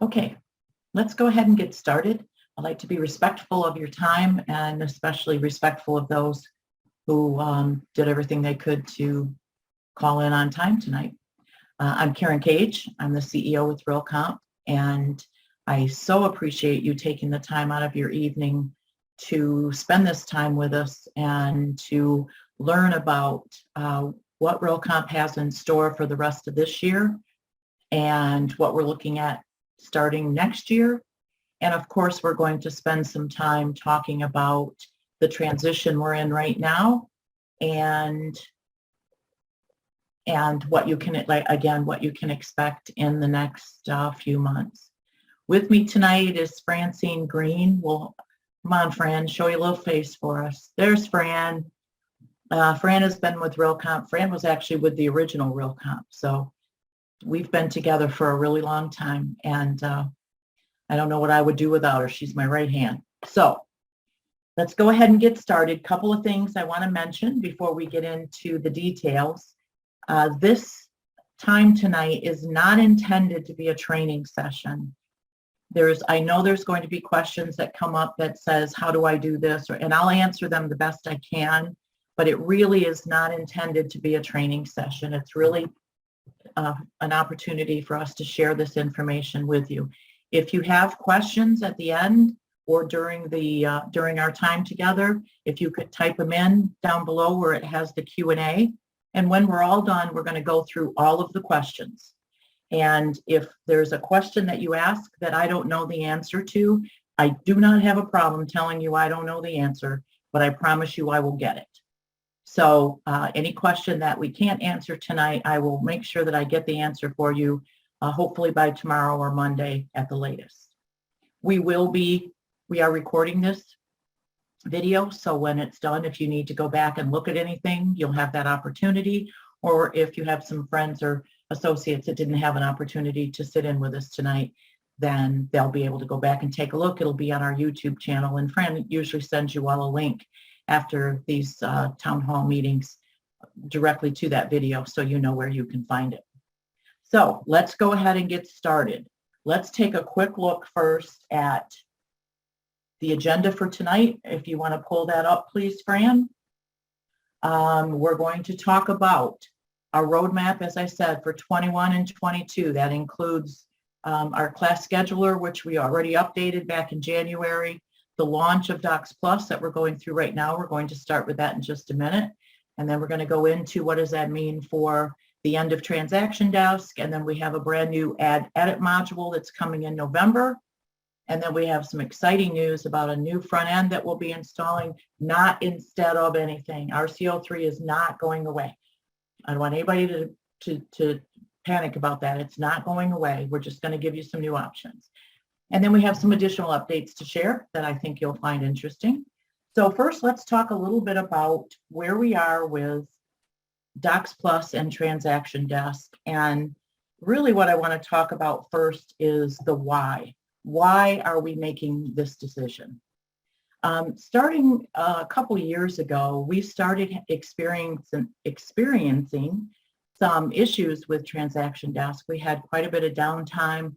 Okay, let's go ahead and get started. I'd like to be respectful of your time and especially respectful of those who did everything they could to call in on time tonight. I'm Karen Cage. I'm the CEO with RealComp, and I so appreciate you taking the time out of your evening to spend this time with us and to learn about what RealComp has in store for the rest of this year and what we're looking at starting next year. And of course, we're going to spend some time talking about the transition we're in right now and what you can, what you can expect in the next few months. With me tonight is Francine Green. Well, come on, Fran, show your little face for us. There's Fran. Fran has been with RealComp. Fran was actually with the original RealComp. So we've been together for a really long time, and I don't know what I would do without her. She's my right hand. So let's go ahead and get started. Couple of things I want to mention before we get into the details. This time tonight is not intended to be a training session. I know there's going to be questions that come up that says, how do I do this? And I'll answer them the best I can, but it really is not intended to be a training session. It's really an opportunity for us to share this information with you. If you have questions at the end or during our time together, if you could type them in down below where it has the Q&A. And when we're all done, we're going to go through all of the questions. And if there's a question that you ask that I don't know the answer to, I do not have a problem telling you I don't know the answer, but I promise you I will get it. So any question that we can't answer tonight, I will make sure that I get the answer for you, hopefully by tomorrow or Monday at the latest. We are recording this video, so when it's done, if you need to go back and look at anything, you'll have that opportunity. Or if you have some friends or associates that didn't have an opportunity to sit in with us tonight, then they'll be able to go back and take a look. It'll be on our YouTube channel, and Fran usually sends you all a link after these town hall meetings directly to that video, so you know where you can find it. So let's go ahead and get started. Let's take a quick look first at the agenda for tonight. If you want to pull that up, please, Fran. We're going to talk about our roadmap, as I said, for 21 and 22. That includes our class scheduler, which we already updated back in January. The launch of Docs Plus that we're going through right now. We're going to start with that in just a minute. And then we're going to go into what does that mean for the end of Transaction Desk. And then we have a brand new Add Edit module that's coming in November. And then we have some exciting news about a new front end that we'll be installing, not instead of anything. RCO3 is not going away. I don't want anybody to panic about that. It's not going away. We're just going to give you some new options. And then we have some additional updates to share that I think you'll find interesting. So first, let's talk a little bit about where we are with Docs Plus and Transaction Desk. And really what I want to talk about first is the why. Why are we making this decision? Starting a couple years ago, we started experiencing some issues with Transaction Desk. We had quite a bit of downtime.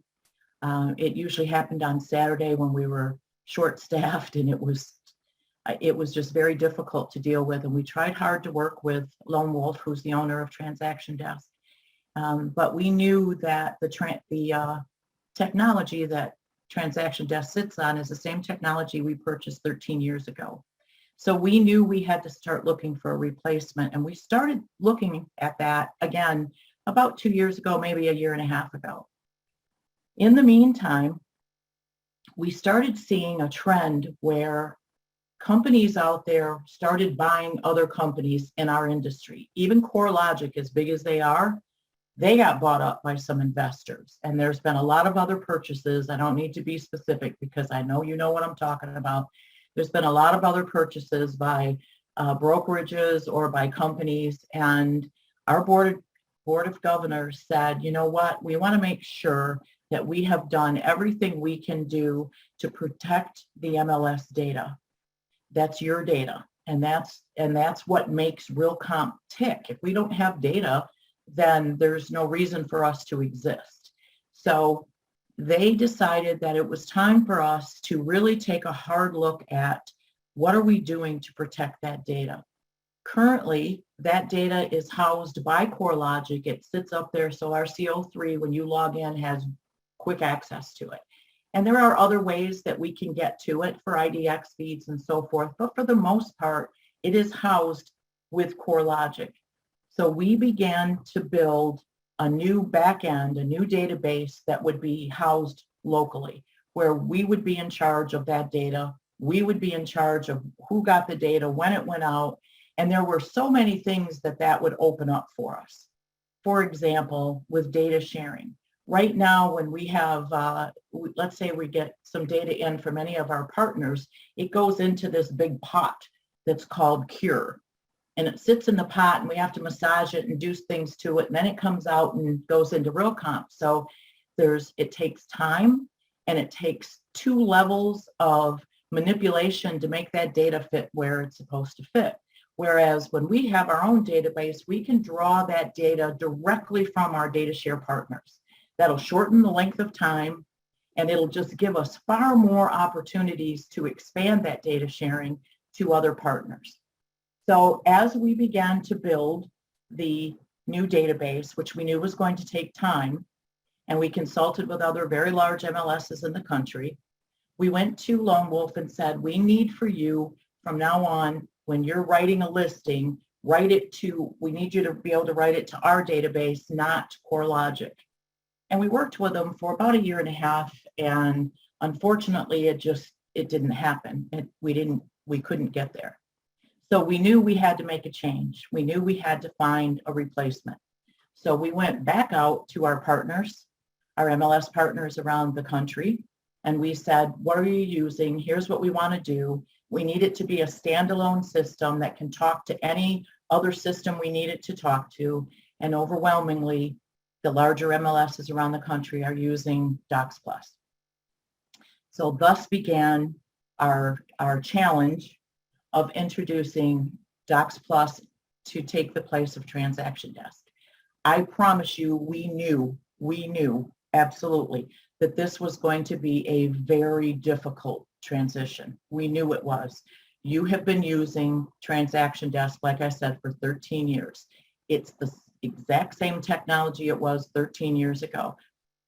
It usually happened on Saturday when we were short-staffed, and it was just very difficult to deal with. And we tried hard to work with Lone Wolf, who's the owner of Transaction Desk. But we knew that the technology that Transaction Desk sits on is the same technology we purchased 13 years ago. So we knew we had to start looking for a replacement. And we started looking at that again about 2 years ago, maybe a year and a half ago. In the meantime, we started seeing a trend where companies out there started buying other companies in our industry. Even CoreLogic, as big as they are, they got bought up by some investors. And there's been a lot of other purchases. I don't need to be specific because I know you know what I'm talking about. There's been a lot of other purchases by brokerages or by companies. And our board of governors said, you know what, we want to make sure that we have done everything we can do to protect the MLS data. That's your data. And that's what makes RealComp tick. If we don't have data, then there's no reason for us to exist. So they decided that it was time for us to really take a hard look at what are we doing to protect that data. Currently, that data is housed by CoreLogic. It sits up there, so our CO3, when you log in, has quick access to it. And there are other ways that we can get to it for IDX feeds and so forth, but for the most part, it is housed with CoreLogic. So we began to build a new backend, a new database that would be housed locally, where we would be in charge of that data. We would be in charge of who got the data, when it went out, and there were so many things that would open up for us. For example, with data sharing. Right now, when we have, let's say we get some data in from any of our partners, it goes into this big pot that's called Cure. And it sits in the pot and we have to massage it and do things to it. And then it comes out and goes into RealComp. So it takes time and it takes 2 levels of manipulation to make that data fit where it's supposed to fit. Whereas when we have our own database, we can draw that data directly from our data share partners. That'll shorten the length of time, and it'll just give us far more opportunities to expand that data sharing to other partners. So as we began to build the new database, which we knew was going to take time, and we consulted with other very large MLSs in the country, we went to Lone Wolf and said, we need for you from now on, when you're writing a listing, we need you to be able to write it to our database, not CoreLogic. And we worked with them for about 1.5 years, and unfortunately it didn't happen. We couldn't get there. So we knew we had to make a change. We knew we had to find a replacement. So we went back out to our partners, our MLS partners around the country, and we said, what are you using? Here's what we want to do. We need it to be a standalone system that can talk to any other system we need it to talk to. And overwhelmingly, the larger MLSs around the country are using Docs Plus. So thus began our challenge of introducing Docs Plus to take the place of Transaction Desk. I promise you, we knew absolutely that this was going to be a very difficult transition. We knew it was. You have been using Transaction Desk, like I said, for 13 years. It's the exact same technology it was 13 years ago.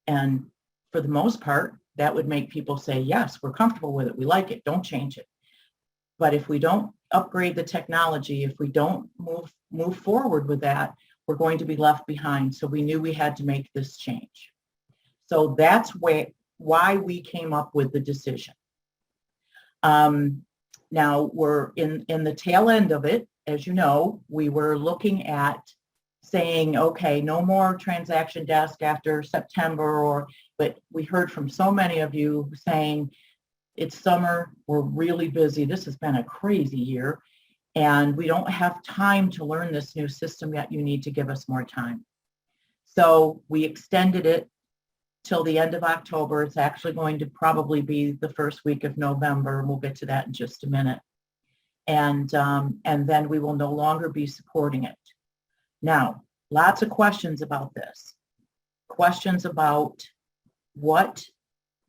And for the most part, that would make people say, yes, we're comfortable with it. We like it. Don't change it. But if we don't upgrade the technology, if we don't move forward with that, we're going to be left behind. So we knew we had to make this change. So that's why we came up with the decision. Now we're in the tail end of it. As you know, we were looking at saying, okay, no more Transaction Desk after September, but we heard from so many of you saying, it's summer, we're really busy. This has been a crazy year, and we don't have time to learn this new system yet. You need to give us more time. So we extended it till the end of October. It's actually going to probably be the first week of November, and we'll get to that in just a minute. And then we will no longer be supporting it. Now, lots of questions about this. Questions about what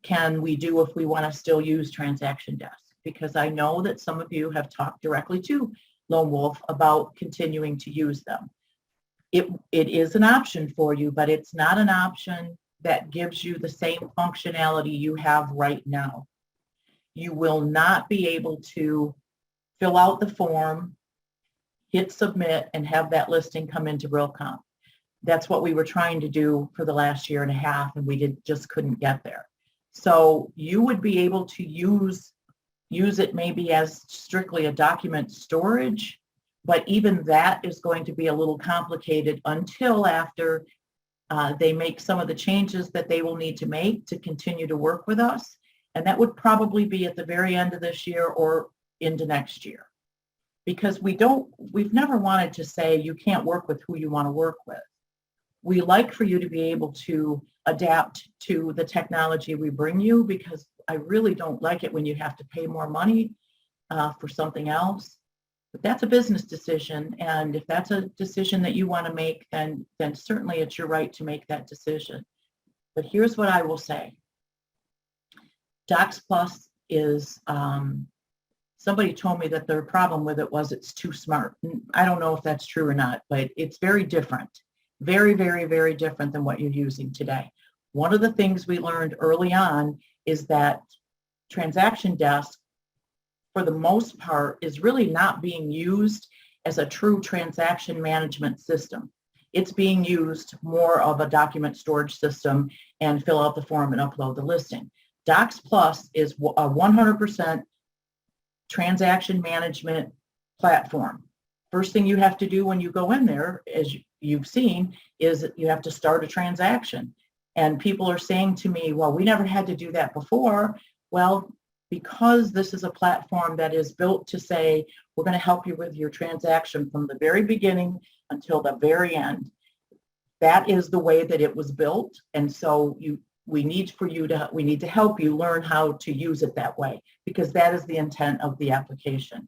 can we do if we want to still use Transaction Desk? Because I know that some of you have talked directly to Lone Wolf about continuing to use them. It is an option for you, but it's not an option that gives you the same functionality you have right now. You will not be able to fill out the form, hit submit, and have that listing come into RealComp. That's what we were trying to do for the last 1.5 years, and we just couldn't get there. So you would be able to use it maybe as strictly a document storage, but even that is going to be a little complicated until after they make some of the changes that they will need to make to continue to work with us. And that would probably be at the very end of this year or into next year. Because we've never wanted to say you can't work with who you want to work with. We like for you to be able to adapt to the technology we bring you, because I really don't like it when you have to pay more money for something else. But that's a business decision, and if that's a decision that you want to make, then certainly it's your right to make that decision. But here's what I will say. Docs Plus is, somebody told me that their problem with it was it's too smart. I don't know if that's true or not, but it's very different. Very, very, very different than what you're using today. One of the things we learned early on is that Transaction Desk, for the most part, is really not being used as a true transaction management system. It's being used more of a document storage system and fill out the form and upload the listing. Docs Plus is a 100% transaction management platform. First thing you have to do when you go in there, as you've seen, is you have to start a transaction. And people are saying to me, well, we never had to do that before. Well, because this is a platform that is built to say, we're going to help you with your transaction from the very beginning until the very end. That is the way that it was built. And so we need to help you learn how to use it that way, because that is the intent of the application.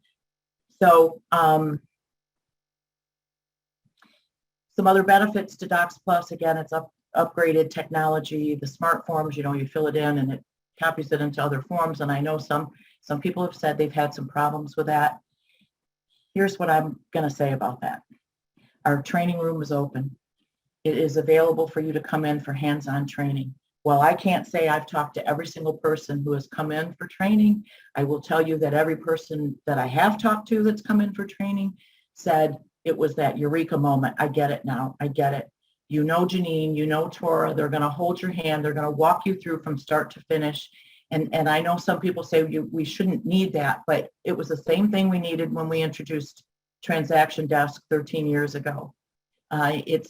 So some other benefits to Docs Plus, again, it's upgraded technology, the smart forms, you fill it in and it copies it into other forms. And I know some people have said they've had some problems with that. Here's what I'm going to say about that. Our training room is open. It is available for you to come in for hands-on training. While I can't say I've talked to every single person who has come in for training, I will tell you that every person that I have talked to that's come in for training said it was that eureka moment. I get it now. I get it. You know Janine, you know Tora, they're going to hold your hand. They're going to walk you through from start to finish. And I know some people say we shouldn't need that, but it was the same thing we needed when we introduced Transaction Desk 13 years ago. It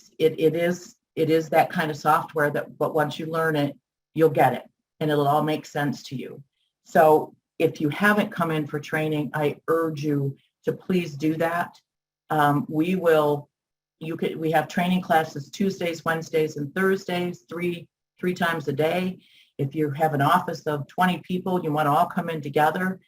is that kind of software but once you learn it, you'll get it and it'll all make sense to you. So if you haven't come in for training, I urge you to please do that. We have training classes Tuesdays, Wednesdays, and Thursdays, three times a day. If you have an office of 20 people, you want to all come in together,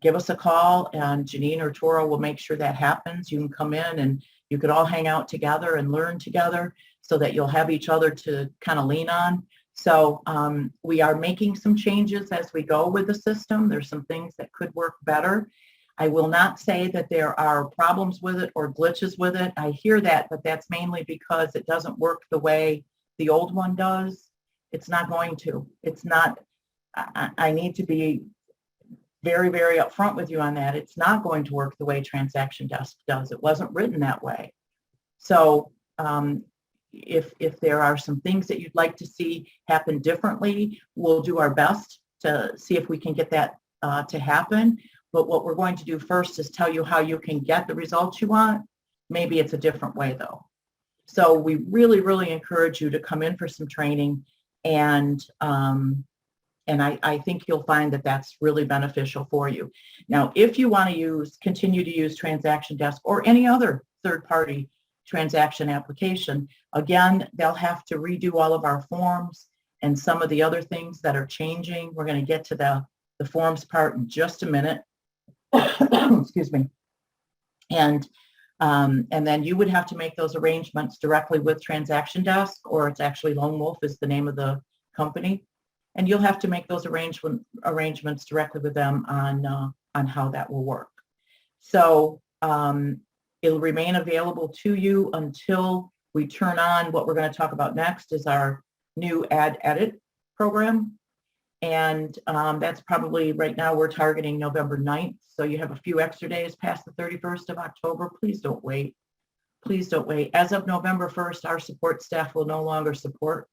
give us a call and Janine or Tora will make sure that happens. You can come in and you could all hang out together and learn together so that you'll have each other to kind of lean on. So we are making some changes as we go with the system. There's some things that could work better. I will not say that there are problems with it or glitches with it. I hear that, but that's mainly because it doesn't work the way the old one does. It's not going to. It's not. I need to be very, very upfront with you on that. It's not going to work the way Transaction Desk does. It wasn't written that way. So if there are some things that you'd like to see happen differently, we'll do our best to see if we can get that to happen. But what we're going to do first is tell you how you can get the results you want. Maybe it's a different way though. So we really, really encourage you to come in for some training, and I think you'll find that that's really beneficial for you. Now, if you want to continue to use Transaction Desk or any other third-party transaction application, again, they'll have to redo all of our forms and some of the other things that are changing. We're going to get to the forms part in just a minute. Excuse me. And then you would have to make those arrangements directly with Transaction Desk, or it's actually Lone Wolf is the name of the company. And you'll have to make those arrangements directly with them on how that will work. So it'll remain available to you until we turn on what we're going to talk about next is our new Add Edit program. And that's probably right now we're targeting November 9th. So you have a few extra days past the 31st of October. Please don't wait. Please don't wait. As of November 1st, our support staff will no longer support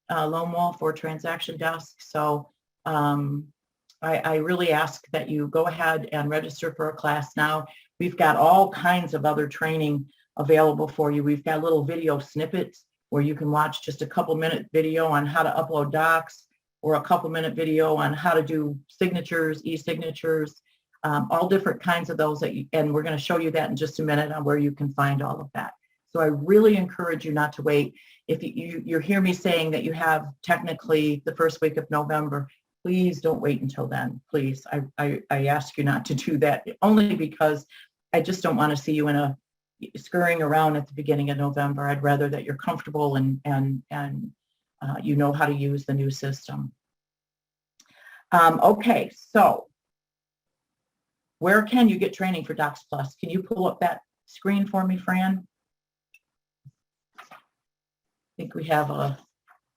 Lone Wolf or Transaction Desk. So I really ask that you go ahead and register for a class now. We've got all kinds of other training available for you. We've got little video snippets where you can watch just a couple-minute video on how to upload docs, or a couple-minute video on how to do signatures, e-signatures, all different kinds of those. And we're going to show you that in just a minute on where you can find all of that. So I really encourage you not to wait. If you hear me saying that you have technically the first week of November, please don't wait until then. Please, I ask you not to do that, only because I just don't want to see you scurrying around at the beginning of November. I'd rather that you're comfortable and you know how to use the new system. Okay, so where can you get training for Docs Plus? Can you pull up that screen for me, Fran? I think we have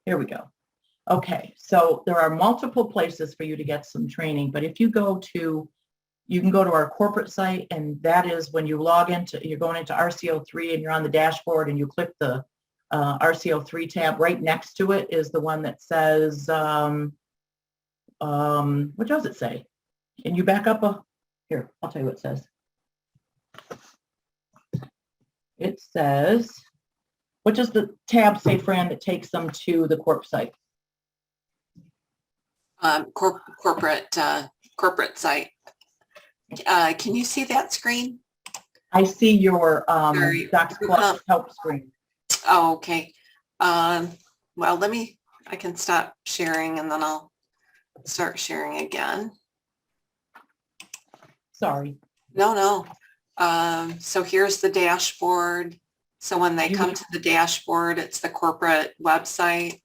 here we go. Okay, so there are multiple places for you to get some training, but if you can go to our corporate site, and that is when you log into, you're going into RCO3 and you're on the dashboard and you click the RCO3 tab. Right next to it is the one that says, what does it say? Can you back up here, I'll tell you what it says. It says, what does the tab say, Fran, that takes them to the corp site? Corporate site. Can you see that screen? I see your Docs Plus help screen. Oh, okay. Well, I can stop sharing and then I'll start sharing again. Sorry. No. So here's the dashboard. So when they come to the dashboard, it's the corporate website.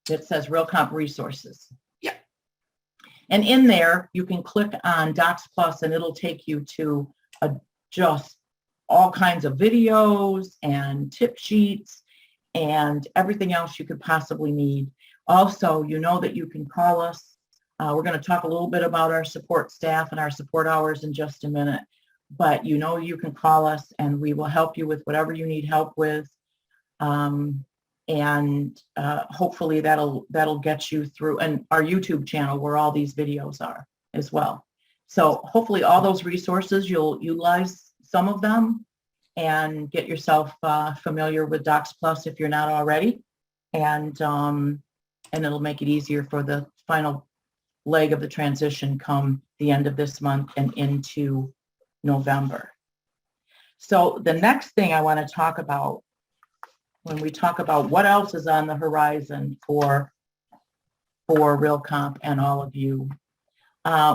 It says Real Comp Resources. Yeah. And in there, you can click on Docs Plus and it'll take you to just all kinds of videos and tip sheets and everything else you could possibly need. Also, you know that you can call us. We're going to talk a little bit about our support staff and our support hours in just a minute, but you know you can call us and we will help you with whatever you need help with. And hopefully that'll get you through, and our YouTube channel where all these videos are as well. So hopefully all those resources, you'll utilize some of them and get yourself familiar with Docs Plus if you're not already, and it'll make it easier for the final leg of the transition come the end of this month and into November. So the next thing I want to talk about when we talk about what else is on the horizon for Real Comp and all of you,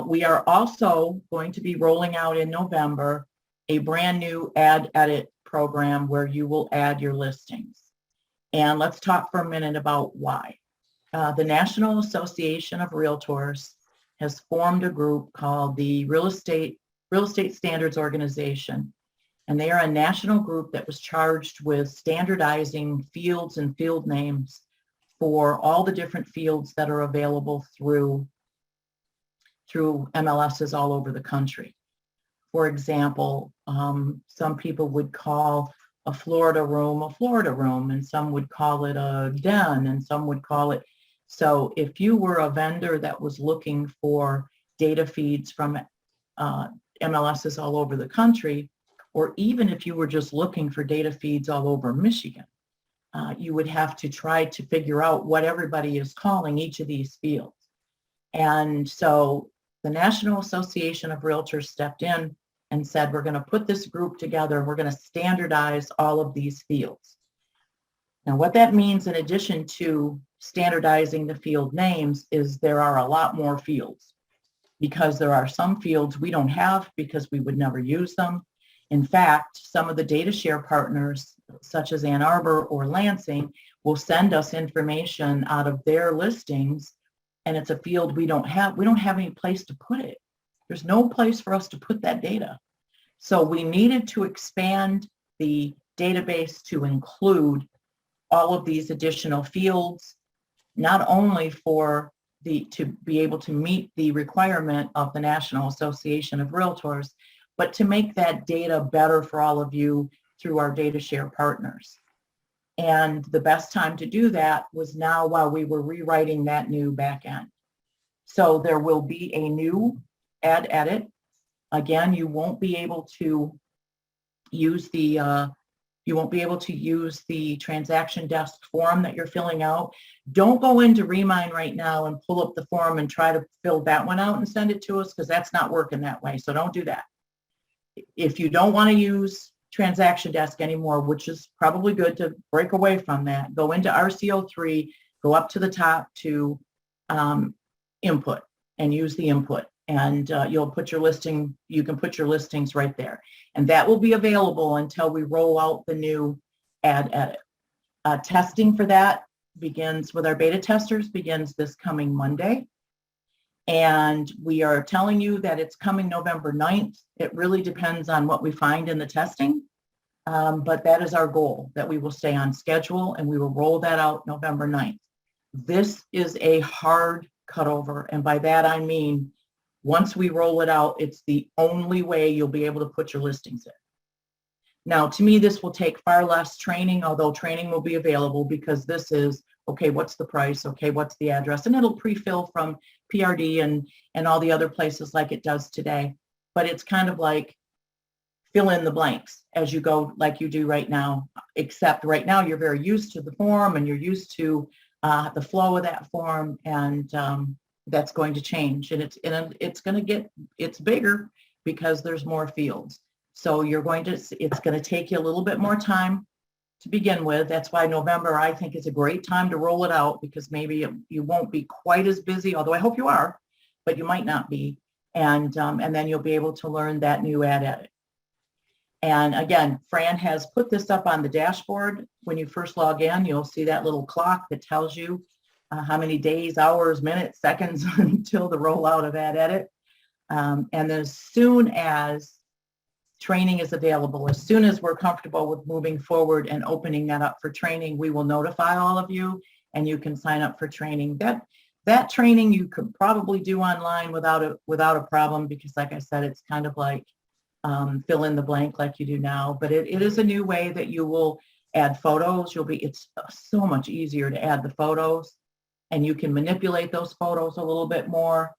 we are also going to be rolling out in November a brand new ad edit program where you will add your listings. And let's talk for a minute about why. The National Association of Realtors has formed a group called the Real Estate Standards Organization. And they are a national group that was charged with standardizing fields and field names for all the different fields that are available through MLSs all over the country. For example, some people would call a Florida room, and some would call it a den, and some would call it. So if you were a vendor that was looking for data feeds from MLSs all over the country, or even if you were just looking for data feeds all over Michigan, you would have to try to figure out what everybody is calling each of these fields. And so the National Association of Realtors stepped in and said, we're going to put this group together and we're going to standardize all of these fields. Now, what that means in addition to standardizing the field names is there are a lot more fields, because there are some fields we don't have because we would never use them. In fact, some of the data share partners, such as Ann Arbor or Lansing, will send us information out of their listings, and it's a field we don't have. We don't have any place to put it. There's no place for us to put that data. So we needed to expand the database to include all of these additional fields, not only to be able to meet the requirement of the National Association of Realtors, but to make that data better for all of you through our data share partners. And the best time to do that was now while we were rewriting that new back end. So there will be a new ad edit. Again, you won't be able to use the transaction desk form that you're filling out. Don't go into Remine right now and pull up the form and try to fill that one out and send it to us, because that's not working that way. So don't do that. If you don't want to use transaction desk anymore, which is probably good to break away from that, go into RCO3, go up to the top to input and use the input, and you'll put your listing, you can put your listings right there. And that will be available until we roll out the new ad edit. Testing for that begins with our beta testers, begins this coming Monday. And we are telling you that it's coming November 9th. It really depends on what we find in the testing. But that is our goal, that we will stay on schedule and we will roll that out November 9th. This is a hard cutover. And by that, I mean, once we roll it out, it's the only way you'll be able to put your listings in. Now, to me, this will take far less training, although training will be available, because this is, okay, what's the price? Okay, what's the address? And it'll pre-fill from PRD and all the other places like it does today. But it's kind of like fill in the blanks as you go, like you do right now, except right now you're very used to the form and you're used to the flow of that form, and that's going to change. And it's bigger because there's more fields. So it's going to take you a little bit more time to begin with. That's why November, I think, is a great time to roll it out, because maybe you won't be quite as busy, although I hope you are, but you might not be. And then you'll be able to learn that new ad edit. And again, Fran has put this up on the dashboard. When you first log in, you'll see that little clock that tells you how many days, hours, minutes, seconds until the rollout of ad edit. And as soon as training is available, as soon as we're comfortable with moving forward and opening that up for training, we will notify all of you and you can sign up for training. That training you could probably do online without a problem, because like I said, it's kind of like fill in the blank like you do now, but it is a new way that you will add photos. It's so much easier to add the photos, and you can manipulate those photos a little bit more.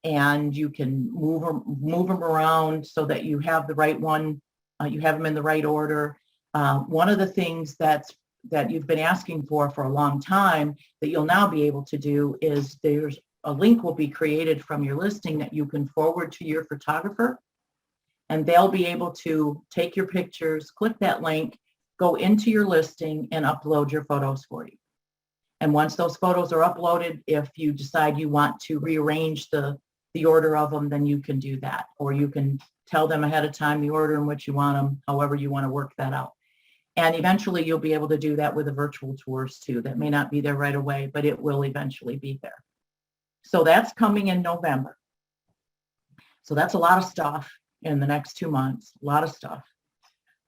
And you can move them around so that you have the right one, you have them in the right order. One of the things that you've been asking for a long time that you'll now be able to do is there's a link will be created from your listing that you can forward to your photographer, and they'll be able to take your pictures, click that link, go into your listing and upload your photos for you. And once those photos are uploaded, if you decide you want to rearrange the order of them, then you can do that. Or you can tell them ahead of time the order in which you want them, however you want to work that out. And eventually you'll be able to do that with the virtual tours too. That may not be there right away, but it will eventually be there. So that's coming in November. So that's a lot of stuff in the next 2 months, a lot of stuff.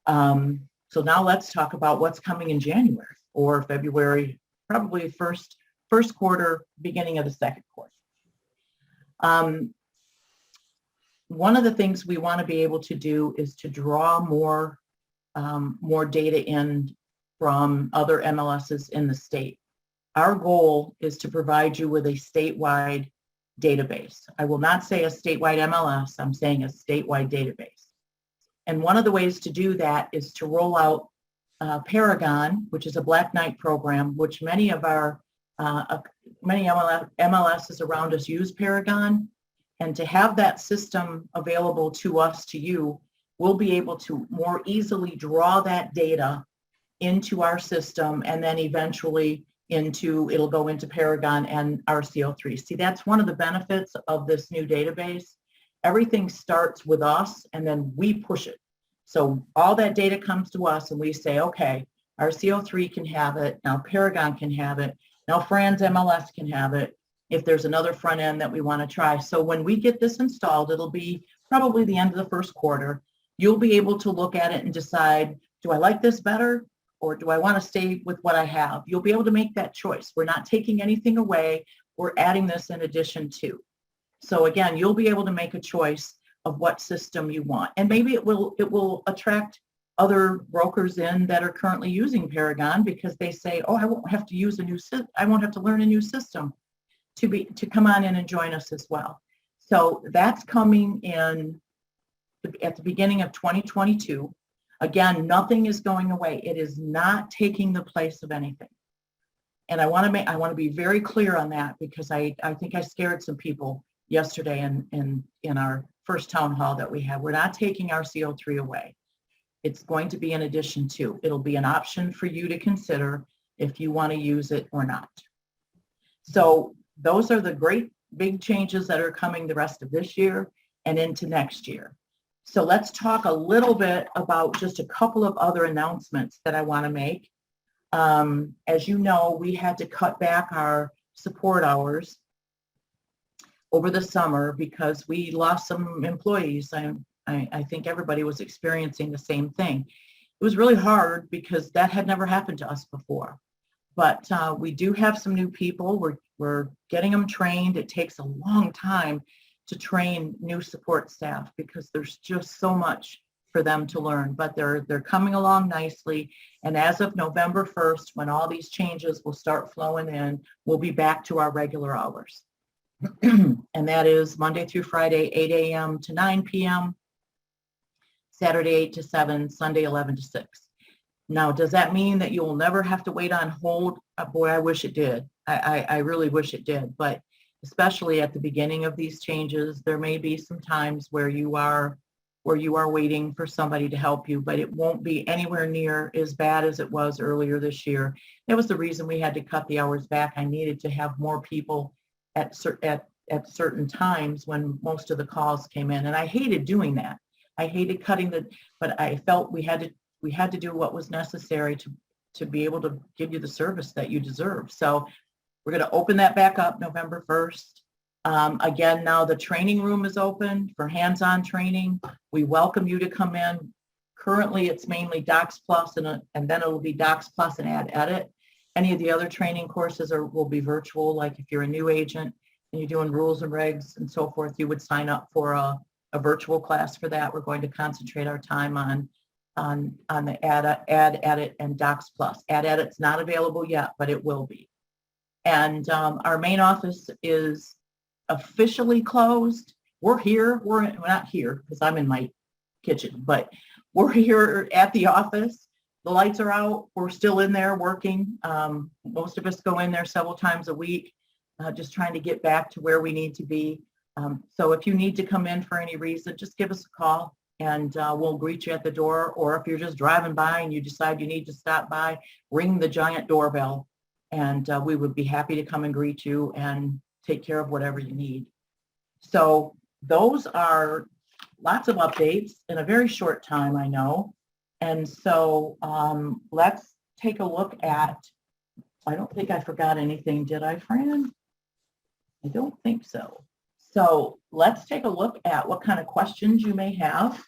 So now let's talk about what's coming in January or February, probably first quarter, beginning of the second quarter. One of the things we want to be able to do is to draw more data in from other MLSs in the state. Our goal is to provide you with a statewide database. I will not say a statewide MLS, I'm saying a statewide database. And one of the ways to do that is to roll out Paragon, which is a Black Knight program, which many of our many MLSs around us use Paragon, and to have that system available to us, to you, we'll be able to more easily draw that data into our system, and then eventually it'll go into Paragon and our CO3. See, that's one of the benefits of this new database. Everything starts with us and then we push it. So all that data comes to us and we say, okay, our CO3 can have it, now Paragon can have it, now Fran's MLS can have it, if there's another front end that we want to try. So when we get this installed, it'll be probably the end of the first quarter. You'll be able to look at it and decide, do I like this better or do I want to stay with what I have? You'll be able to make that choice. We're not taking anything away. We're adding this in addition to. So again, you'll be able to make a choice of what system you want. And maybe it will attract other brokers in that are currently using Paragon, because they say, oh, I won't have to use I won't have to learn a new system to come on in and join us as well. So that's coming in at the beginning of 2022. Again, nothing is going away. It is not taking the place of anything. And I want to be very clear on that, because I think I scared some people yesterday in our first town hall that we had. We're not taking our CO3 away. It's going to be in addition to. It'll be an option for you to consider if you want to use it or not. So those are the great big changes that are coming the rest of this year and into next year. So let's talk a little bit about just a couple of other announcements that I want to make. As you know, we had to cut back our support hours over the summer because we lost some employees. I think everybody was experiencing the same thing. It was really hard because that had never happened to us before. But we do have some new people. We're getting them trained. It takes a long time to train new support staff because there's just so much for them to learn. But they're coming along nicely. And as of November 1st, when all these changes will start flowing in, we'll be back to our regular hours. And that is Monday through Friday, 8 a.m. to 9 p.m., Saturday 8 to 7, Sunday 11 to 6. Now, does that mean that you will never have to wait on hold? Boy, I wish it did. I really wish it did. But especially at the beginning of these changes, there may be some times where you are waiting for somebody to help you, but it won't be anywhere near as bad as it was earlier this year. That was the reason we had to cut the hours back. I needed to have more people at certain times when most of the calls came in, and I hated doing that. I hated cutting but I felt we had to do what was necessary to be able to give you the service that you deserve. So we're going to open that back up November 1st. Again, now the training room is open for hands-on training. We welcome you to come in. Currently, it's mainly Docs Plus, and then it'll be Docs Plus and Add Edit. Any of the other training courses will be virtual. Like if you're a new agent and you're doing rules and regs and so forth, you would sign up for a virtual class for that. We're going to concentrate our time on the Add Edit and Docs Plus. Add Edit's not available yet, but it will be. And our main office is officially closed. We're here. We're not here because I'm in my kitchen, but we're here at the office. The lights are out. We're still in there working. Most of us go in there several times a week, just trying to get back to where we need to be. So if you need to come in for any reason, just give us a call and we'll greet you at the door. Or if you're just driving by and you decide you need to stop by, ring the giant doorbell and we would be happy to come and greet you and take care of whatever you need. So those are lots of updates in a very short time, I know. And so let's take a look at, I don't think I forgot anything, did I, Fran? I don't think so. So let's take a look at what kind of questions you may have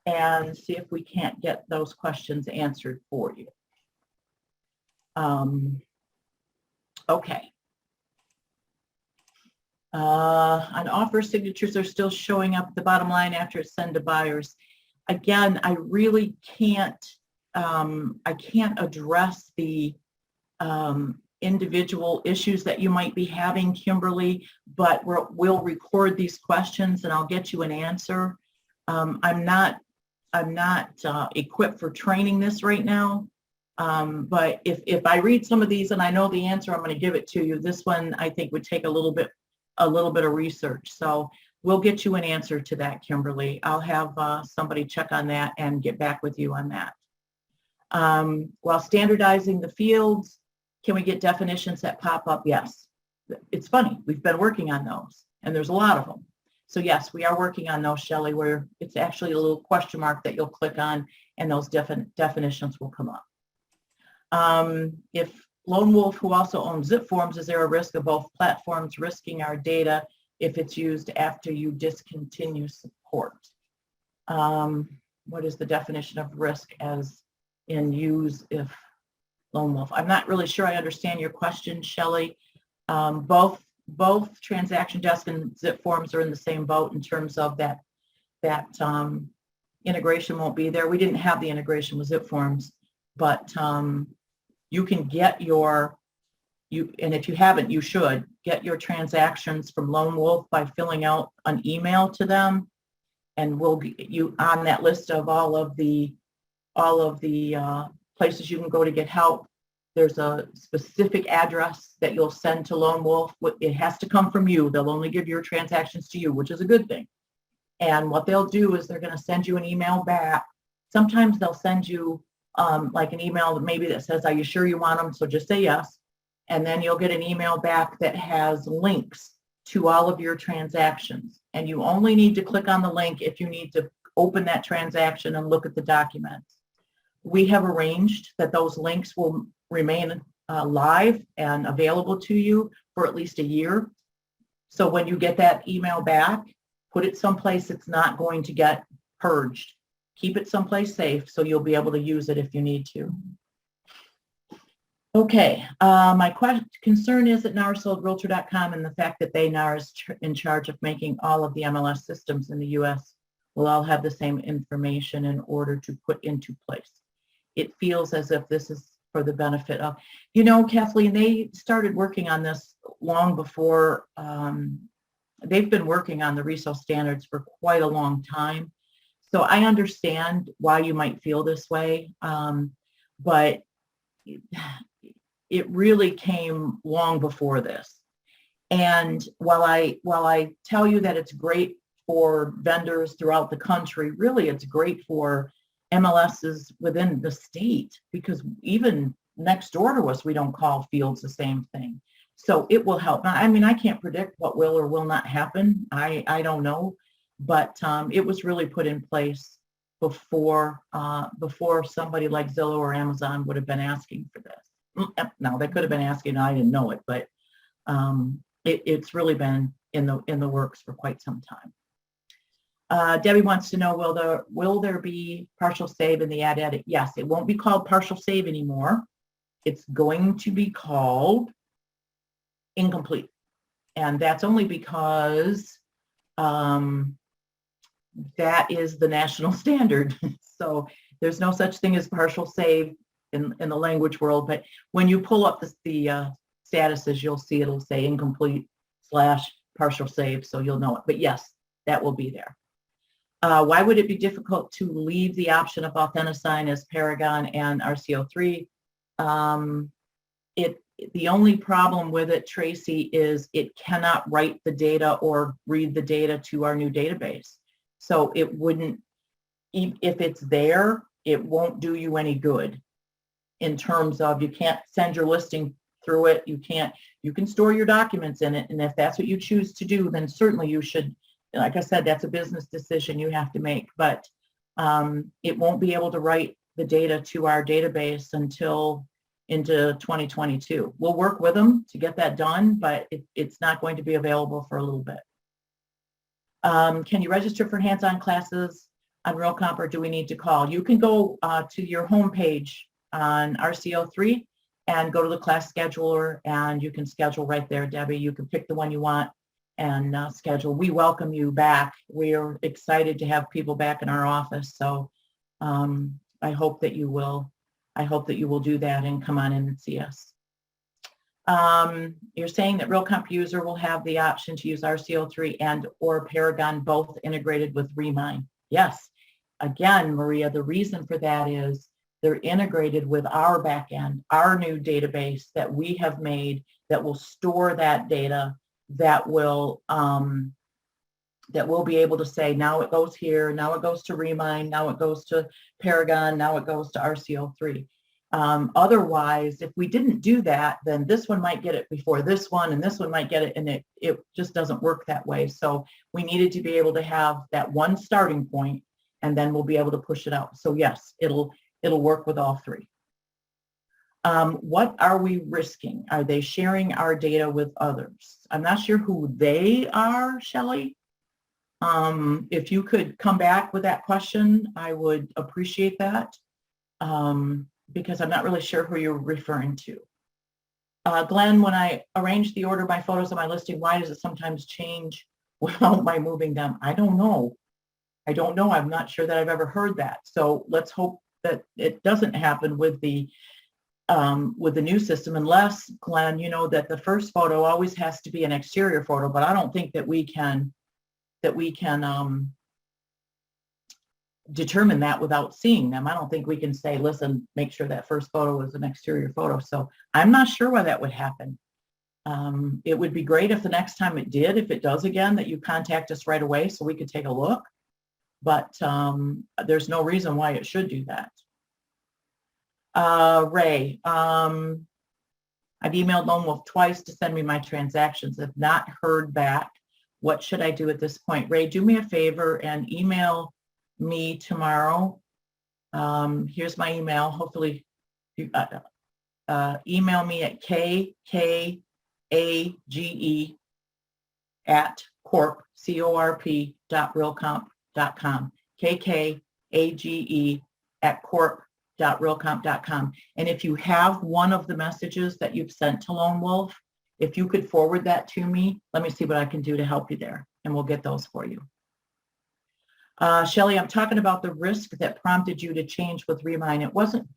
and see if we can't get those questions answered for you. Okay. On offer signatures are still showing up at the bottom line after it's sent to buyers. Again, I really can't, I can't address the individual issues that you might be having, Kimberly, but we'll record these questions and I'll get you an answer. I'm not equipped for training this right now, but if I read some of these and I know the answer, I'm going to give it to you. This one I think would take a little bit of research. So we'll get you an answer to that, Kimberly. I'll have somebody check on that and get back with you on that. While standardizing the fields, can we get definitions that pop up? Yes. It's funny. We've been working on those, and there's a lot of them. So yes, we are working on those, Shelley, where it's actually a little question mark that you'll click on, and those definitions will come up. If Lone Wolf, who also owns Zip Forms, is there a risk of both platforms risking our data if it's used after you discontinue support? What is the definition of risk as in use if Lone Wolf? I'm not really sure I understand your question, Shelley. Both Transaction Desk and Zip Forms are in the same boat in terms of that integration won't be there. We didn't have the integration with Zip Forms, but you can get and if you haven't, you should get your transactions from Lone Wolf by filling out an email to them, and we'll get you on that list of all of the places you can go to get help. There's a specific address that you'll send to Lone Wolf. It has to come from you. They'll only give your transactions to you, which is a good thing. And what they'll do is they're going to send you an email back. Sometimes they'll send you like an email that says, are you sure you want them? So just say yes. And then you'll get an email back that has links to all of your transactions. And you only need to click on the link if you need to open that transaction and look at the documents. We have arranged that those links will remain live and available to you for at least a year. So when you get that email back, put it someplace it's not going to get purged. Keep it someplace safe so you'll be able to use it if you need to. Okay, my concern is that NAR sold Realtor.com, and the fact that they NAR is in charge of making all of the MLS systems in the U.S. will all have the same information in order to put into place. It feels as if this is for the benefit of, Kathleen, they started working on this long before, they've been working on the resale standards for quite a long time. So I understand why you might feel this way, but it really came long before this. And while I tell you that it's great for vendors throughout the country, really it's great for MLSs within the state, because even next door to us, we don't call fields the same thing. So it will help. I mean, I can't predict what will or will not happen. I don't know, but it was really put in place before somebody like Zillow or Amazon would have been asking for this. Now they could have been asking, I didn't know it, but it's really been in the works for quite some time. Debbie wants to know, will there be partial save in the ad edit? Yes, it won't be called partial save anymore. It's going to be called incomplete. And that's only because that is the national standard. So there's no such thing as partial save in the language world, but when you pull up the statuses, you'll see it'll say incomplete / partial save, so you'll know it. But yes, that will be there. Why would it be difficult to leave the option of Authenticign as Paragon and RCO3? The only problem with it, Tracy, is it cannot write the data or read the data to our new database. So it wouldn't, if it's there, it won't do you any good in terms of, you can't send your listing through it. You can store your documents in it. And if that's what you choose to do, then certainly you should. Like I said, that's a business decision you have to make, but it won't be able to write the data to our database until into 2022. We'll work with them to get that done, but it's not going to be available for a little bit. Can you register for hands-on classes on RealComp, or do we need to call? You can go to your homepage on RCO3 and go to the class scheduler, and you can schedule right there, Debbie. You can pick the one you want and schedule. We welcome you back. We are excited to have people back in our office. So I hope that you will do that and come on in and see us. You're saying that RealComp user will have the option to use RCO3 and or Paragon both integrated with Remine. Yes. Again, Maria, the reason for that is they're integrated with our backend, our new database that we have made that will store that data, that will be able to say, now it goes here, now it goes to Remine, now it goes to Paragon, now it goes to RCO3. Otherwise, if we didn't do that, then this one might get it before this one, and this one might get it, and it just doesn't work that way. So we needed to be able to have that one starting point, and then we'll be able to push it out. So yes, it'll work with all three. What are we risking? Are they sharing our data with others? I'm not sure who they are, Shelley. If you could come back with that question, I would appreciate that, because I'm not really sure who you're referring to. Glenn, when I arrange the order by photos of my listing, why does it sometimes change without my moving them? I don't know. I'm not sure that I've ever heard that. So let's hope that it doesn't happen with the new system, unless, Glenn, you know that the first photo always has to be an exterior photo, but I don't think that we can determine that without seeing them. I don't think we can say, listen, make sure that first photo is an exterior photo. So I'm not sure why that would happen. It would be great if the next time it does again, that you contact us right away so we could take a look. But there's no reason why it should do that. Ray, I've emailed Lone Wolf twice to send me my transactions. I've not heard back. What should I do at this point? Ray, do me a favor and email me tomorrow. Here's my email. Hopefully, you, email me at kkage at corp, corp.realcomp.com, KKAGE at corp.realcomp.com. And if you have one of the messages that you've sent to Lone Wolf, if you could forward that to me, let me see what I can do to help you there, and we'll get those for you. Shelley, I'm talking about the risk that prompted you to change with Remind. It wasn't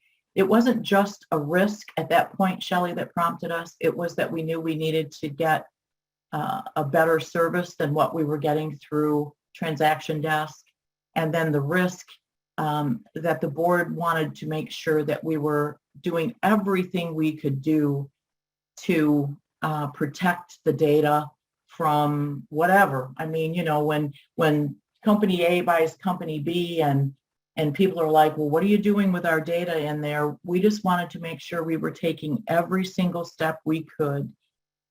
just a risk at that point, Shelley, that prompted us. It was that we knew we needed to get a better service than what we were getting through Transaction Desk. And then the risk that the board wanted to make sure that we were doing everything we could do to protect the data from whatever. I mean, you know, when company A buys company B and people are like, well, what are you doing with our data in there? We just wanted to make sure we were taking every single step we could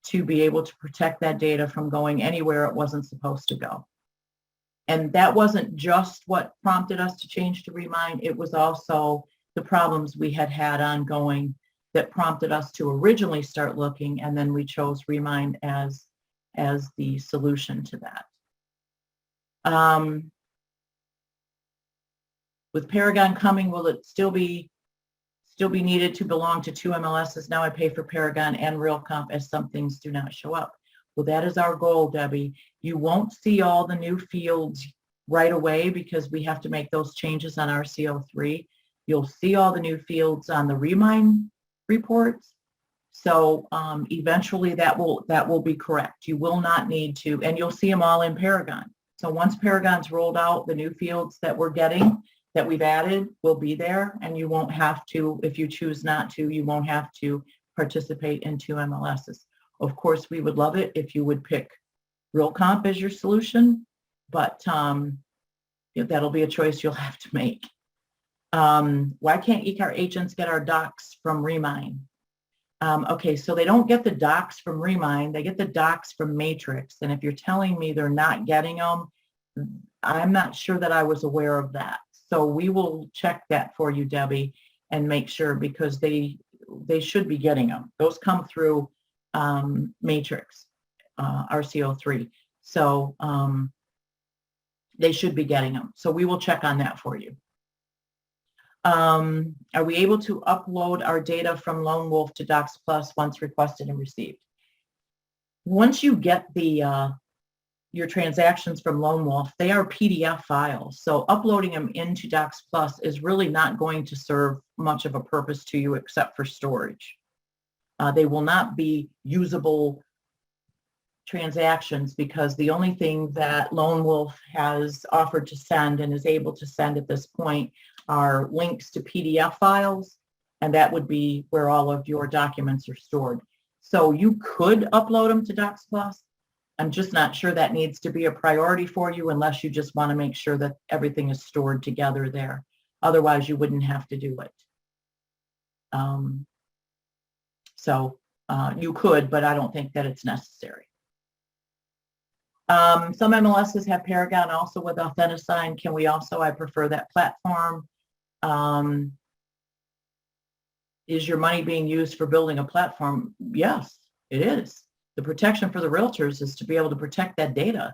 to be able to protect that data from going anywhere it wasn't supposed to go. And that wasn't just what prompted us to change to Remind. It was also the problems we had ongoing that prompted us to originally start looking, and then we chose Remind as the solution to that. With Paragon coming, will it still be needed to belong to two MLSs? Now I pay for Paragon and RealComp as some things do not show up. Well, that is our goal, Debbie. You won't see all the new fields right away because we have to make those changes on RCO3. You'll see all the new fields on the Remind reports. So eventually that will be correct. You will not need to, and you'll see them all in Paragon. So once Paragon's rolled out, the new fields that we're getting, that we've added, will be there, and you won't have to, if you choose not to, you won't have to participate in two MLSs. Of course, we would love it if you would pick RealComp as your solution, but that'll be a choice you'll have to make. Why can't eCar agents get our docs from Remind? Okay, so they don't get the docs from Remind, they get the docs from Matrix. And if you're telling me they're not getting them, I'm not sure that I was aware of that. So we will check that for you, Debbie, and make sure, because they should be getting them. Those come through Matrix, RCO3. So they should be getting them. So we will check on that for you. Are we able to upload our data from Lone Wolf to Docs Plus once requested and received? Once you get your transactions from Lone Wolf, they are PDF files. So uploading them into Docs Plus is really not going to serve much of a purpose to you except for storage. They will not be usable transactions because the only thing that Lone Wolf has offered to send and is able to send at this point are links to PDF files, and that would be where all of your documents are stored. So you could upload them to Docs Plus. I'm just not sure that needs to be a priority for you unless you just want to make sure that everything is stored together there. Otherwise, you wouldn't have to do it. You could, but I don't think that it's necessary. Some MLSs have Paragon also with Authentisign. Can we also? I prefer that platform. Is your money being used for building a platform? Yes, it is. The protection for the realtors is to be able to protect that data.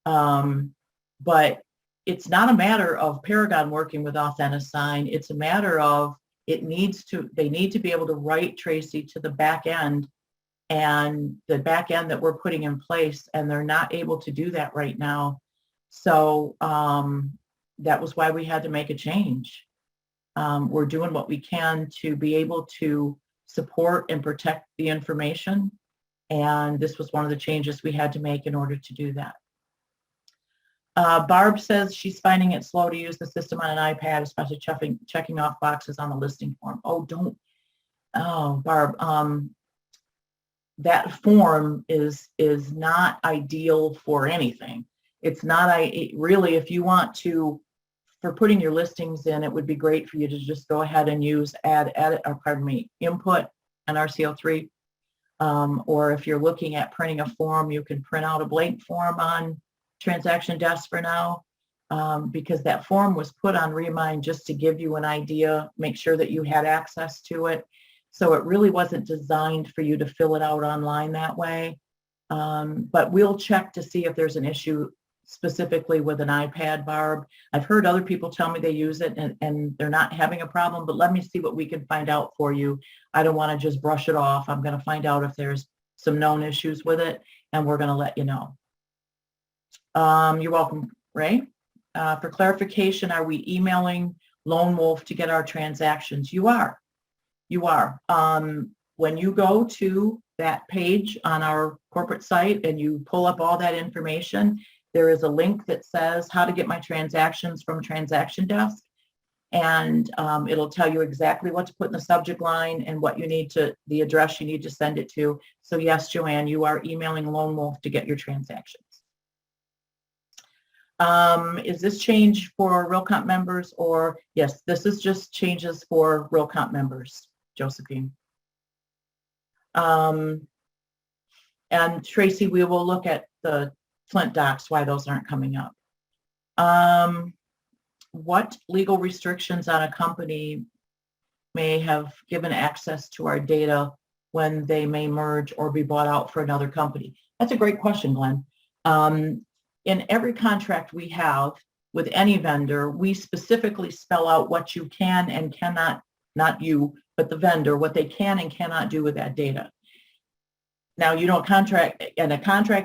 But it's not a matter of Paragon working with Authentisign. It's a matter of they need to be able to write, Tracy, to the back end, and the back end that we're putting in place, and they're not able to do that right now. So that was why we had to make a change. We're doing what we can to be able to support and protect the information. And this was one of the changes we had to make in order to do that. Barb says she's finding it slow to use the system on an iPad, especially checking off boxes on the listing form. Barb, that form is not ideal for anything. It's not, really, if you want to, for putting your listings in, it would be great for you to just go ahead and use input on RCO3. Or if you're looking at printing a form, you can print out a blank form on Transaction Desk for now, because that form was put on Remind just to give you an idea, make sure that you had access to it. So it really wasn't designed for you to fill it out online that way. But we'll check to see if there's an issue specifically with an iPad, Barb. I've heard other people tell me they use it and they're not having a problem, but let me see what we can find out for you. I don't want to just brush it off. I'm going to find out if there's some known issues with it, and we're going to let you know. You're welcome, Ray. For clarification, are we emailing Lone Wolf to get our transactions? You are. You are. When you go to that page on our corporate site and you pull up all that information, there is a link that says how to get my transactions from transaction desk. And it'll tell you exactly what to put in the subject line and what you need to, the address you need to send it to. So yes, Joanne, you are emailing Lone Wolf to get your transactions. Is this change for RealComp members, or yes, this is just changes for RealComp members, Josephine. And Tracy, we will look at the Flint docs, why those aren't coming up. What legal restrictions on a company may have given access to our data when they may merge or be bought out for another company? That's a great question, Glenn. In every contract we have with any vendor, we specifically spell out what you can and cannot, not you, but the vendor, what they can and cannot do with that data. Now, you know, a contract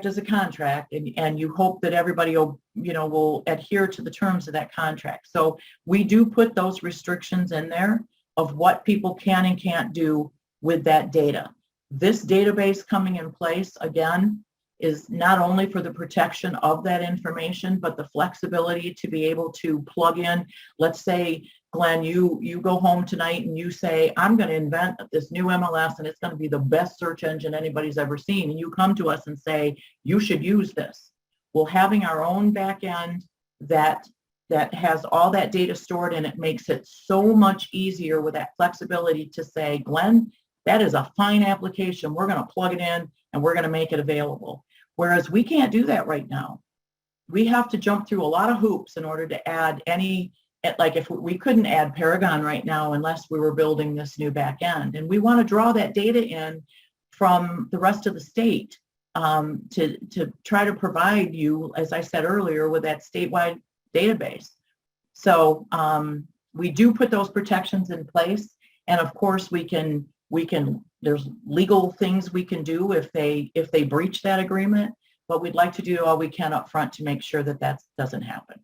is a contract, and you hope that everybody will, you know, will adhere to the terms of that contract. So we do put those restrictions in there of what people can and can't do with that data. This database coming in place, again, is not only for the protection of that information, but the flexibility to be able to plug in. Let's say, Glenn, you go home tonight and you say, I'm going to invent this new MLS and it's going to be the best search engine anybody's ever seen. And you come to us and say, you should use this. Well, having our own back end that has all that data stored, and it makes it so much easier with that flexibility to say, Glenn, that is a fine application. We're going to plug it in and we're going to make it available. Whereas we can't do that right now. We have to jump through a lot of hoops in order to add any, like if we couldn't add Paragon right now unless we were building this new back end. And we want to draw that data in from the rest of the state to try to provide you, as I said earlier, with that statewide database. So we do put those protections in place. And of course we can, there's legal things we can do if they breach that agreement, but we'd like to do all we can up front to make sure that that doesn't happen.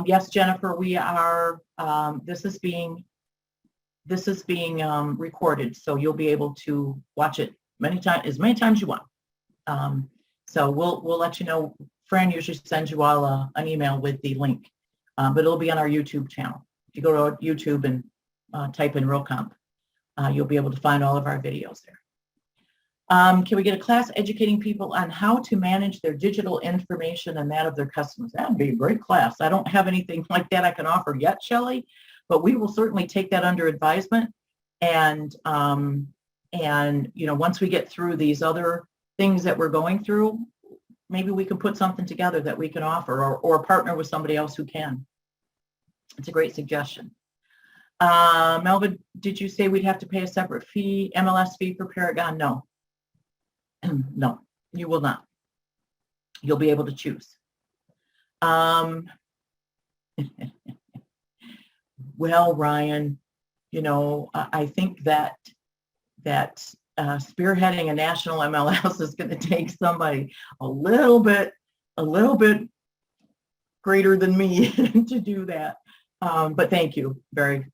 Yes, Jennifer, we are, this is being recorded, so you'll be able to watch it as many times you want. So we'll let you know. Fran usually sends you all an email with the link, but it'll be on our YouTube channel. If you go to YouTube and type in RealComp, you'll be able to find all of our videos there. Can we get a class educating people on how to manage their digital information and that of their customers? That would be a great class. I don't have anything like that I can offer yet, Shelley, but we will certainly take that under advisement. And you know, once we get through these other things that we're going through, maybe we can put something together that we can offer, or partner with somebody else who can. It's a great suggestion. Melvin, did you say we'd have to pay a separate fee, MLS fee for Paragon? No. No, you will not. You'll be able to choose. Well, Ryan, you know, I think that spearheading a national MLS is going to take somebody a little bit greater than me to do that. But thank you, I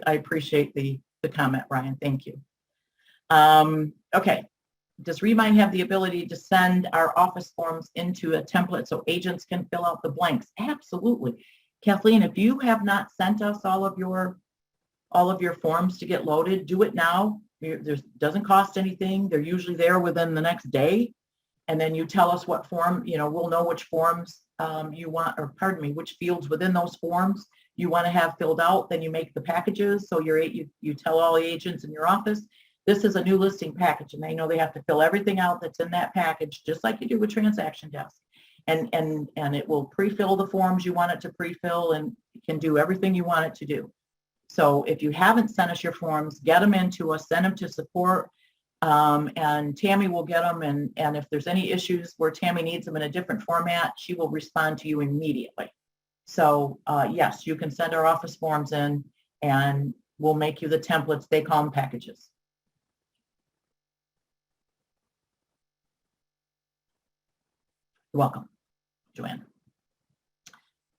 appreciate the comment, Ryan. Thank you. Okay. Does Remind have the ability to send our office forms into a template so agents can fill out the blanks? Absolutely. Kathleen, if you have not sent us all of your forms to get loaded, do it now. There doesn't cost anything. They're usually there within the next day. And then you tell us what form, you know, we'll know which forms you want, or pardon me, which fields within those forms you want to have filled out. Then you make the packages. So you tell all the agents in your office, this is a new listing package, and they know they have to fill everything out that's in that package, just like you do with transaction desk. And it will pre-fill the forms you want it to pre-fill, and it can do everything you want it to do. So if you haven't sent us your forms, get them into us, send them to support And Tammy will get them, and if there's any issues where Tammy needs them in a different format, she will respond to you immediately. So yes, you can send our office forms in, and we'll make you the templates. They call them packages. You're welcome, Joanne.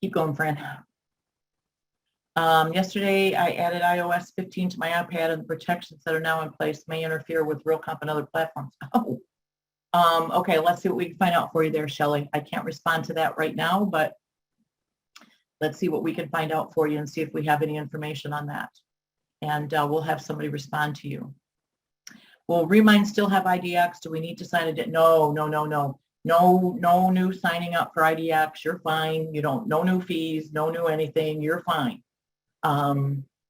Keep going, Fran. Yesterday, I added iOS 15 to my iPad, and the protections that are now in place may interfere with RealComp and other platforms. Oh, okay, let's see what we can find out for you there, Shelley. I can't respond to that right now, but let's see what we can find out for you and see if we have any information on that. And we'll have somebody respond to you. Will Remind still have IDX? Do we need to sign it? No, no, no, no. No new signing up for IDX. You're fine. You don't, no new fees, no new anything. You're fine.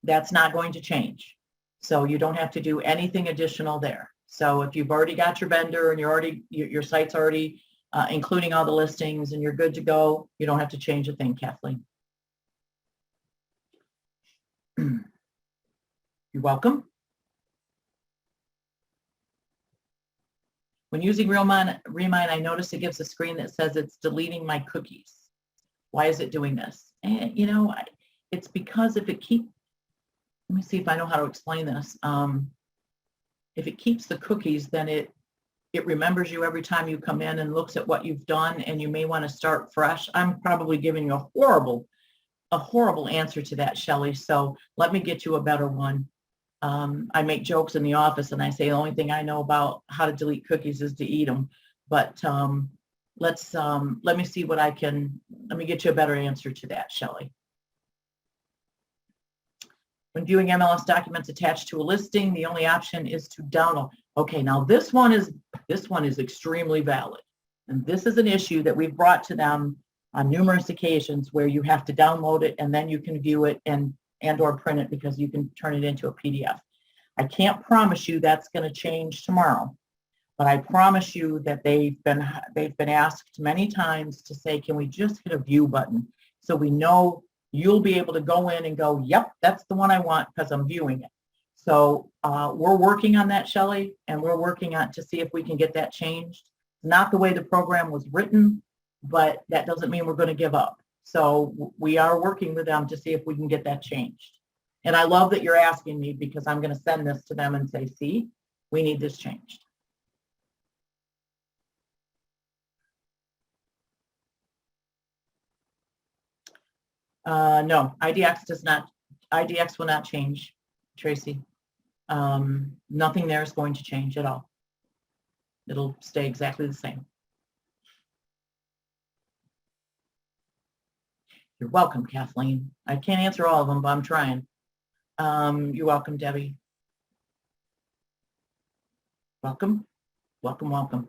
That's not going to change. So you don't have to do anything additional there. So if you've already got your vendor and your site's already including all the listings and you're good to go, you don't have to change a thing, Kathleen. You're welcome. When using Remind, I notice it gives a screen that says it's deleting my cookies. Why is it doing this? And you know, it's because if it keeps, let me see if I know how to explain this. If it keeps the cookies, then it remembers you every time you come in and looks at what you've done, and you may want to start fresh. I'm probably giving you a horrible answer to that, Shelley. So let me get you a better one. I make jokes in the office and I say the only thing I know about how to delete cookies is to eat them. But let me see what let me get you a better answer to that, Shelley. When viewing MLS documents attached to a listing, the only option is to download. Okay, now this one is extremely valid. And this is an issue that we've brought to them on numerous occasions where you have to download it and then you can view it and or print it because you can turn it into a PDF. I can't promise you that's going to change tomorrow, but I promise you that they've been asked many times to say, can we just hit a view button so we know you'll be able to go in and go, yep, that's the one I want because I'm viewing it. So we're working on that, Shelley, and we're working on to see if we can get that changed. Not the way the program was written, but that doesn't mean we're going to give up. So we are working with them to see if we can get that changed. And I love that you're asking me because I'm going to send this to them and say, see, we need this changed. No, IDX will not change, Tracy. Nothing there is going to change at all. It'll stay exactly the same. You're welcome, Kathleen. I can't answer all of them, but I'm trying. You're welcome, Debbie. Welcome, welcome, welcome.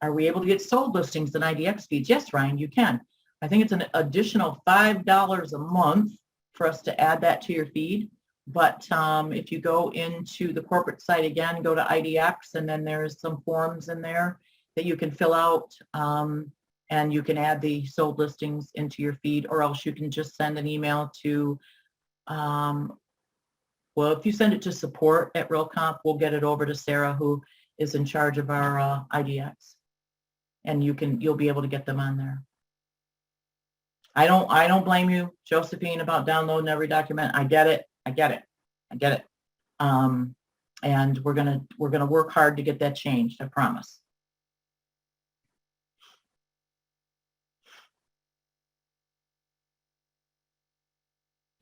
Are we able to get sold listings and IDX feeds? Yes, Ryan, you can. I think it's an additional $5 a month for us to add that to your feed. But if you go into the corporate site again, go to IDX, and then there's some forms in there that you can fill out. And you can add the sold listings into your feed, or else you can just send an email to, well, if you send it to support@RealComp, we'll get it over to Sarah, who is in charge of our IDX, and you'll be able to get them on there. I don't blame you, Josephine, about downloading every document. I get it. And we're gonna work hard to get that changed. I promise.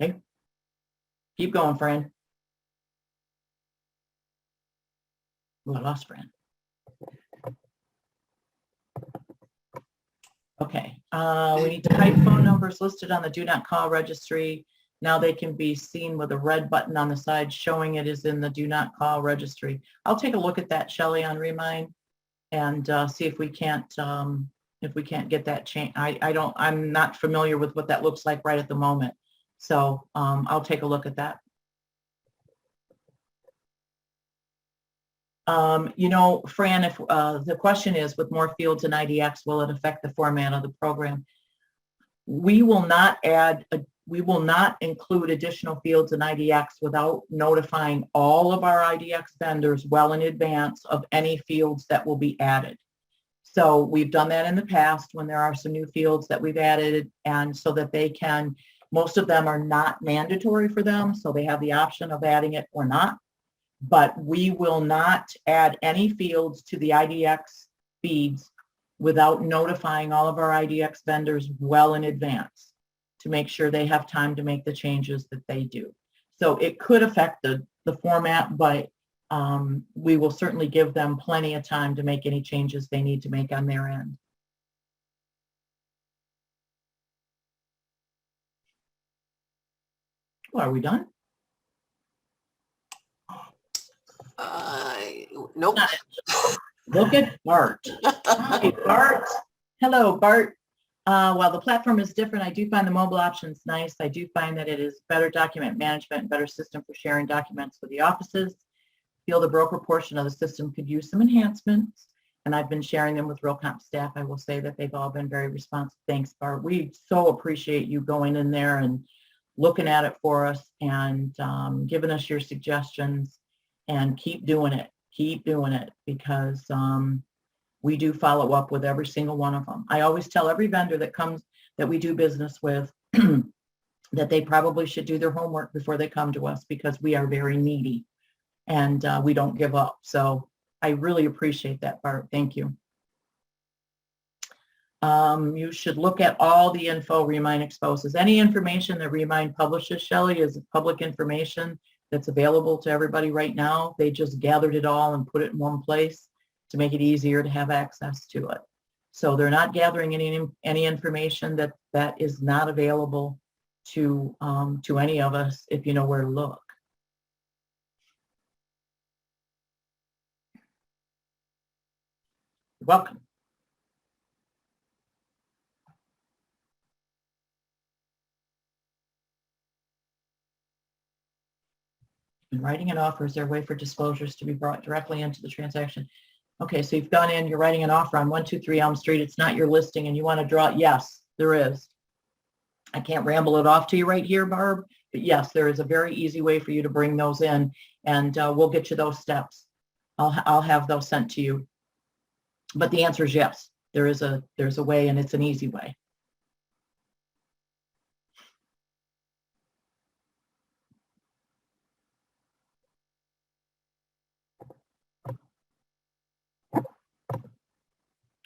Okay, keep going, Fran. Oh, I lost Fran. Okay, we need to hide phone numbers listed on the Do Not Call registry. Now they can be seen with a red button on the side showing it is in the Do Not Call registry. I'll take a look at that, Shelley, on Remind, and see if we can't get that change. I'm not familiar with what that looks like right at the moment. So I'll take a look at that. You know, Fran, if the question is, with more fields in IDX, will it affect the format of the program? We will not add we will not include additional fields in IDX without notifying all of our IDX vendors well in advance of any fields that will be added. So we've done that in the past when there are some new fields that we've added, and so that they can, most of them are not mandatory for them, so they have the option of adding it or not. But we will not add any fields to the IDX feeds without notifying all of our IDX vendors well in advance to make sure they have time to make the changes that they do. So it could affect the format, but we will certainly give them plenty of time to make any changes they need to make on their end. Well, are we done? Nope. Look at Bart. Hi, Bart. Hello, Bart. While the platform is different, I do find the mobile options nice. I do find that it is better document management and better system for sharing documents with the offices. Feel the broker portion of the system could use some enhancements, and I've been sharing them with RealComp staff. I will say that they've all been very responsive. Thanks, Bart. We so appreciate you going in there and looking at it for us and giving us your suggestions, and keep doing it. Keep doing it, because we do follow up with every single one of them. I always tell every vendor that comes, that we do business with, that they probably should do their homework before they come to us, because we are very needy and we don't give up. So I really appreciate that, Bart. Thank you. You should look at all the info Remind exposes. Any information that Remind publishes, Shelley, is public information that's available to everybody right now. They just gathered it all and put it in one place to make it easier to have access to it. So they're not gathering any information that is not available to any of us if you know where to look. You're welcome. In writing an offer, is there a way for disclosures to be brought directly into the transaction? Okay, so you've gone in, you're writing an offer on 123 Elm Street. It's not your listing and you want to draw it. Yes, there is. I can't ramble it off to you right here, Barb, but yes, there is a very easy way for you to bring those in, and we'll get you those steps. I'll have those sent to you. But the answer is yes, there's a way, and it's an easy way.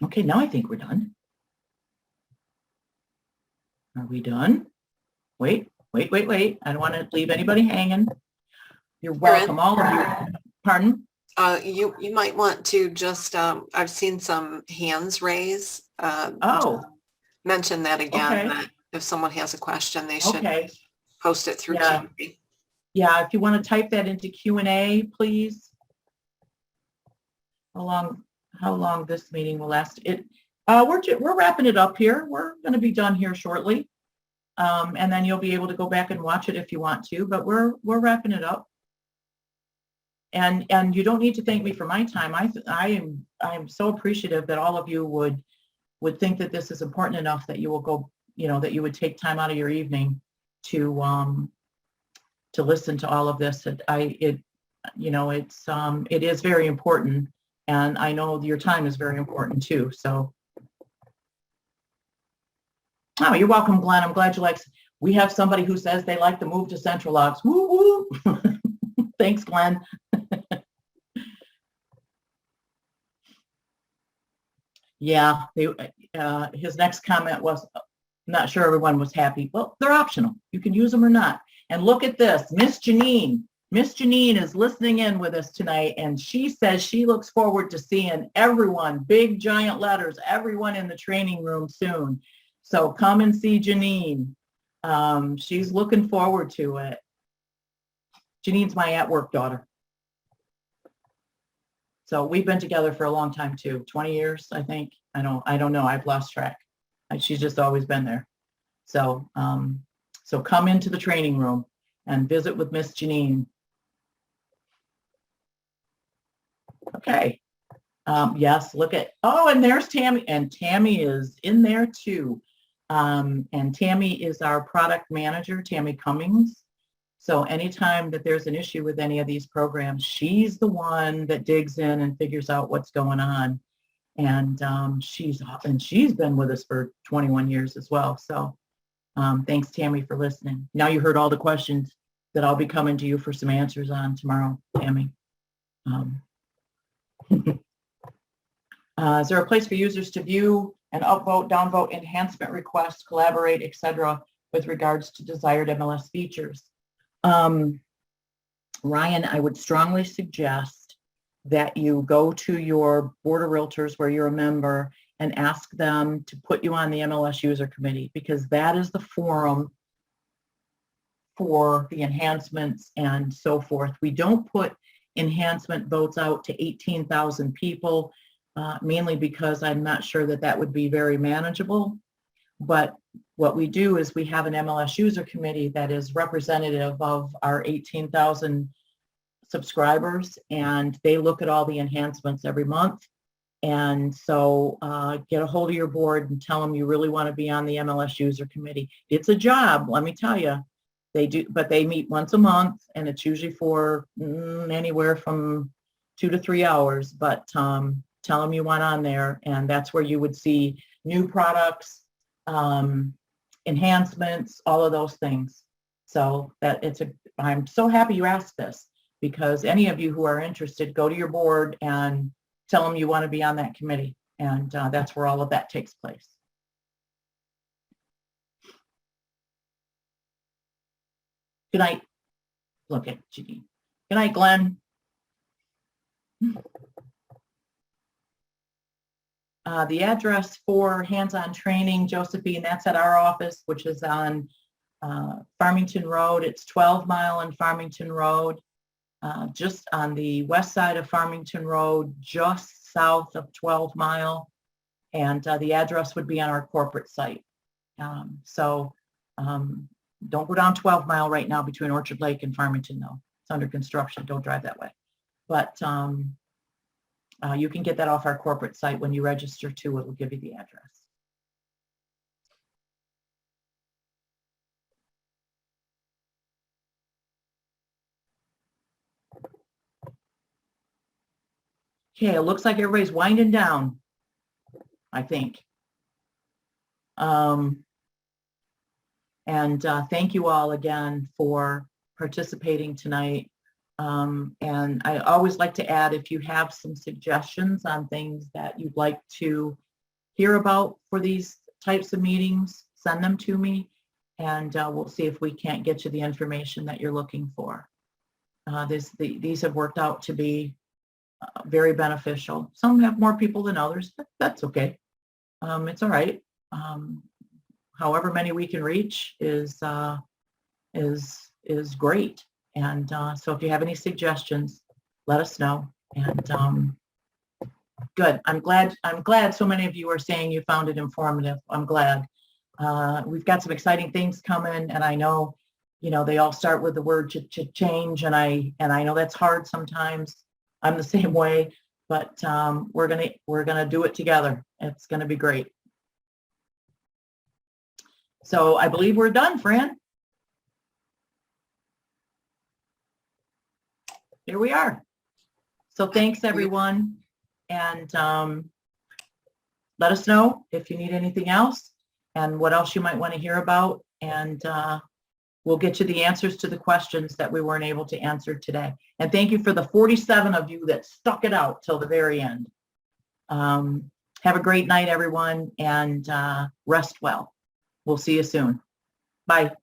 Okay, now I think we're done. Are we done? Wait. I don't want to leave anybody hanging. You're welcome, all of you. Pardon? You might want to just, I've seen some hands raise. Mention that again, okay. That if someone has a question, they should post it through Q&A. Yeah, if you want to type that into Q&A, please. How long this meeting will last? We're wrapping it up here. We're going to be done here shortly. And then you'll be able to go back and watch it if you want to, but we're wrapping it up. And you don't need to thank me for my time. I am so appreciative that all of you would think that this is important enough that you will go, that you would take time out of your evening to listen to all of this. It is very important, and I know your time is very important too. So, oh, you're welcome, Glenn. I'm glad you like. We have somebody who says they like to move to Central Logs. Woo woo. Thanks, Glenn. Yeah, his next comment was, not sure everyone was happy. Well, they're optional. You can use them or not. And look at this, Miss Janine. Miss Janine is listening in with us tonight, and she says she looks forward to seeing everyone, big giant letters, everyone in the training room soon. So come and see Janine. She's looking forward to it. Janine's my at-work daughter. So we've been together for a long time too, 20 years, I think. I don't know. I've lost track. She's just always been there. So, so come into the training room and visit with Miss Janine. Okay. Yes, look at, and there's Tammy, and Tammy is in there too. And Tammy is our product manager, Tammy Cummings. So anytime that there's an issue with any of these programs, she's the one that digs in and figures out what's going on. And she's been with us for 21 years as well. So thanks, Tammy, for listening. Now you heard all the questions that I'll be coming to you for some answers on tomorrow, Tammy. Is there a place for users to view and upvote, downvote, enhancement requests, collaborate, etc., with regards to desired MLS features? Ryan, I would strongly suggest that you go to your Board of Realtors where you're a member and ask them to put you on the MLS User Committee, because that is the forum for the enhancements and so forth. We don't put enhancement votes out to 18,000 people, mainly because I'm not sure that that would be very manageable. But what we do is we have an MLS User Committee that is representative of our 18,000 subscribers, and they look at all the enhancements every month. And so get a hold of your board and tell them you really want to be on the MLS User Committee. It's a job, let me tell you. They do, but they meet once a month, and it's usually for anywhere from 2 to 3 hours. But tell them you want on there, and that's where you would see new products, enhancements, all of those things. So that I'm so happy you asked this, because any of you who are interested, go to your board and tell them you want to be on that committee, and that's where all of that takes place. Good night. Look at Judy. Good night, Glenn. The address for hands-on training, Josephine, that's at our office, which is on Farmington Road. It's 12 Mile and Farmington Road, just on the west side of Farmington Road, just south of 12 Mile. And the address would be on our corporate site. Don't go down 12 Mile right now between Orchard Lake and Farmington, though. It's under construction. Don't drive that way. But you can get that off our corporate site when you register too. It will give you the address. Okay, it looks like everybody's winding down, I think. Thank you all again for participating tonight. And I always like to add, if you have some suggestions on things that you'd like to hear about for these types of meetings, send them to me, and we'll see if we can't get you the information that you're looking for. These have worked out to be very beneficial. Some have more people than others, but that's okay. It's all right. However many we can reach is great. And so if you have any suggestions, let us know. And good. I'm glad so many of you are saying you found it informative. I'm glad. We've got some exciting things coming, and I know, they all start with the word change, and I know that's hard sometimes. I'm the same way, but we're gonna do it together. It's gonna be great. So I believe we're done, Fran. Here we are. So thanks, everyone. And let us know if you need anything else and what else you might want to hear about. And we'll get you the answers to the questions that we weren't able to answer today. And thank you for the 47 of you that stuck it out till the very end. Have a great night, everyone, and rest well. We'll see you soon. Bye.